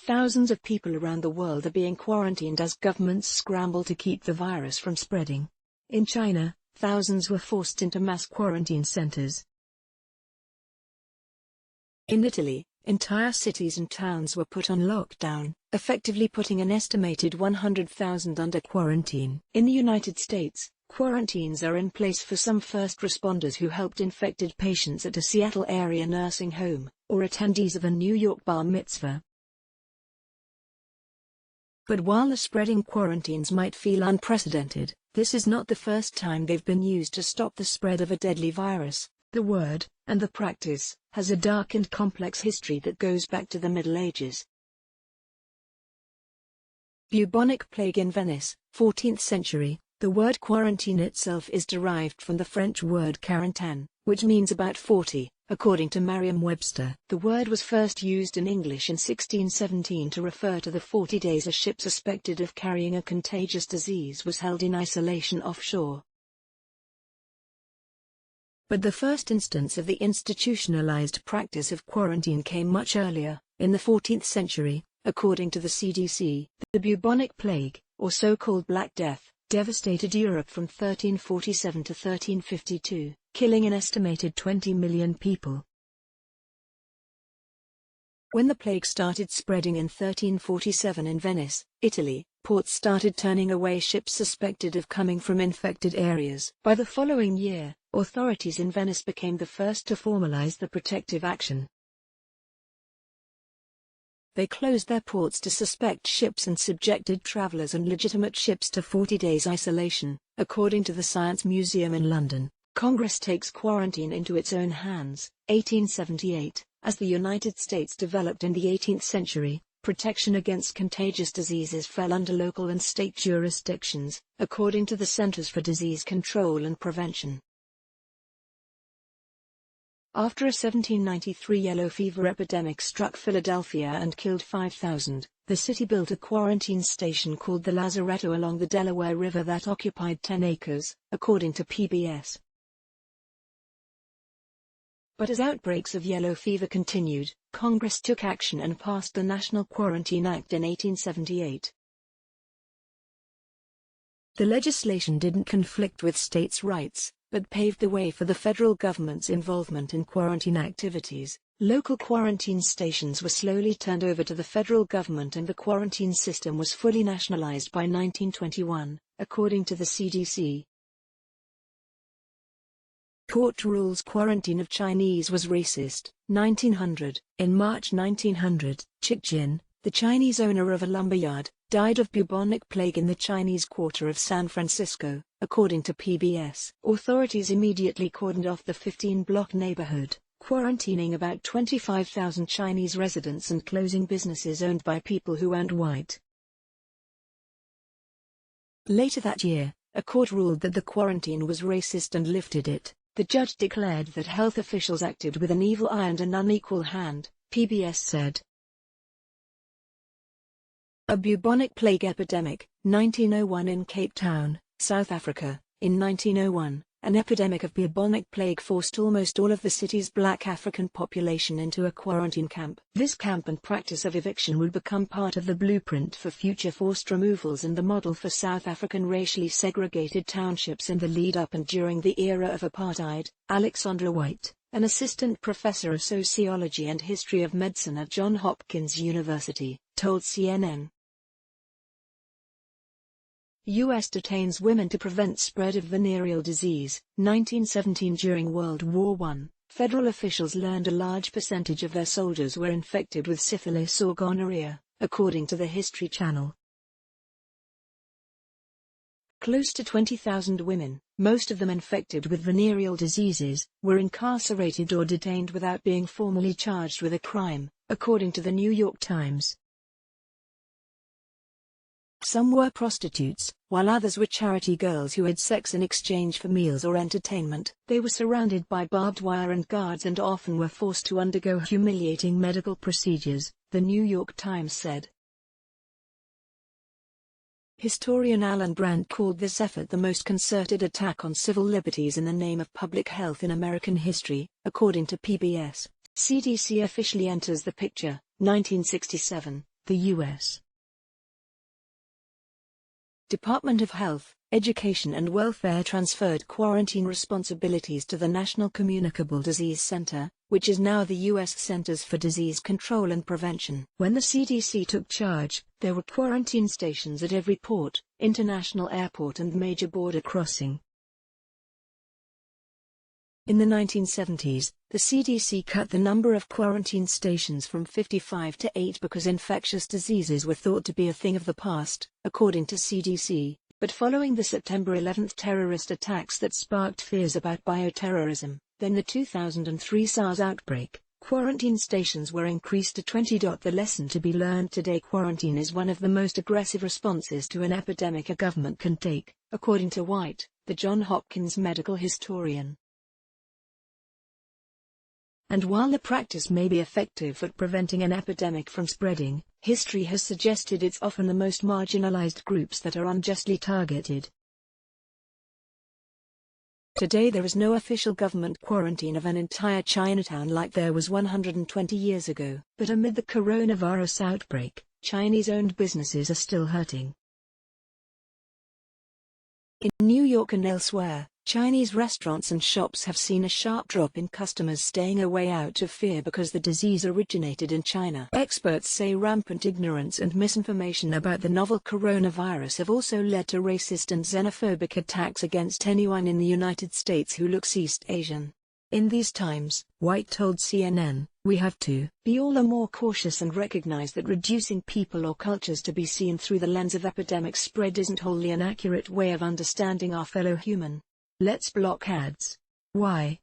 Thousands of people around the world are being quarantined as governments scramble to keep the virus from spreading. In China, thousands were forced into mass quarantine centers. In Italy, entire cities and towns were put on lockdown, effectively putting an estimated 100,000 under quarantine. In the United States, quarantines are in place for some first responders who helped infected patients at a Seattle area nursing home, or attendees of a New York bar mitzvah. But while the spreading quarantines might feel unprecedented, this is not the first time they've been used to stop the spread of a deadly virus. The word, and the practice, has a dark and complex history that goes back to the Middle Ages. Bubonic plague in Venice, 14th century. The word quarantine itself is derived from the French word quarantaine, which means about 40, according to Merriam-Webster. The word was first used in English in 1617 to refer to the 40 days a ship suspected of carrying a contagious disease was held in isolation offshore. But the first instance of the institutionalized practice of quarantine came much earlier, in the 14th century, according to the CDC. The bubonic plague, or so-called Black Death, devastated Europe from 1347 to 1352, killing an estimated 20 million people. When the plague started spreading in 1347 in Venice, Italy, ports started turning away ships suspected of coming from infected areas. By the following year, authorities in Venice became the first to formalize the protective action. They closed their ports to suspect ships and subjected travelers and legitimate ships to 40 days isolation, according to the Science Museum in London. Congress takes quarantine into its own hands, 1878. As the United States developed in the 18th century, protection against contagious diseases fell under local and state jurisdictions, according to the Centers for Disease Control and Prevention. After a 1793 yellow fever epidemic struck Philadelphia and killed 5,000, the city built a quarantine station called the Lazaretto along the Delaware River that occupied 10 acres, according to PBS. But as outbreaks of yellow fever continued, Congress took action and passed the National Quarantine Act in 1878. The legislation didn't conflict with states' rights, but paved the way for the federal government's involvement in quarantine activities. Local quarantine stations were slowly turned over to the federal government and the quarantine system was fully nationalized by 1921, according to the CDC. Court rules quarantine of Chinese was racist. 1900. In March 1900, Chick Jin, the Chinese owner of a lumberyard, died of bubonic plague in the Chinese quarter of San Francisco, according to PBS. Authorities immediately cordoned off the 15-block neighborhood, quarantining about 25,000 Chinese residents and closing businesses owned by people who weren't white. Later that year, a court ruled that the quarantine was racist and lifted it. The judge declared that health officials acted with an evil eye and an unequal hand, PBS said. A bubonic plague epidemic, 1901 in Cape Town, South Africa. In 1901, an epidemic of bubonic plague forced almost all of the city's black African population into a quarantine camp. This camp and practice of eviction would become part of the blueprint for future forced removals and the model for South African racially segregated townships in the lead-up and during the era of apartheid. Alexandra White, an assistant professor of sociology and history of medicine at Johns Hopkins University, told CNN. U.S. detains women to prevent spread of venereal disease. 1917. During World War I, federal officials learned a large percentage of their soldiers were infected with syphilis or gonorrhea, according to the History Channel. Close to 20,000 women, most of them infected with venereal diseases, were incarcerated or detained without being formally charged with a crime, according to the New York Times. Some were prostitutes, while others were charity girls who had sex in exchange for meals or entertainment. They were surrounded by barbed wire and guards and often were forced to undergo humiliating medical procedures, the New York Times said. Historian Alan Brandt called this effort the most concerted attack on civil liberties in the name of public health in American history, according to PBS. CDC officially enters the picture, 1967. the U.S. Department of Health, Education and Welfare transferred quarantine responsibilities to the National Communicable Disease Center, which is now the U.S. Centers for Disease Control and Prevention. When the CDC took charge, there were quarantine stations at every port, international airport and major border crossing. In the 1970s, the CDC cut the number of quarantine stations from 55 to 8 because infectious diseases were thought to be a thing of the past, according to CDC. But following the September 11 terrorist attacks that sparked fears about bioterrorism, then the 2003 SARS outbreak, quarantine stations were increased to 20. The lesson to be learned today: quarantine is one of the most aggressive responses to an epidemic a government can take, according to White, the Johns Hopkins medical historian. And while the practice may be effective at preventing an epidemic from spreading, history has suggested it's often the most marginalized groups that are unjustly targeted. Today there is no official government quarantine of an entire Chinatown like there was 120 years ago. But amid the coronavirus outbreak, Chinese-owned businesses are still hurting. In New York and elsewhere, Chinese restaurants and shops have seen a sharp drop in customers staying away out of fear because the disease originated in China. Experts say rampant ignorance and misinformation about the novel coronavirus have also led to racist and xenophobic attacks against anyone in the United States who looks East Asian. In these times, White told CNN, we have to be all the more cautious and recognize that reducing people or cultures to be seen through the lens of epidemic spread isn't wholly an accurate way of understanding our fellow human. Let's block ads. Why?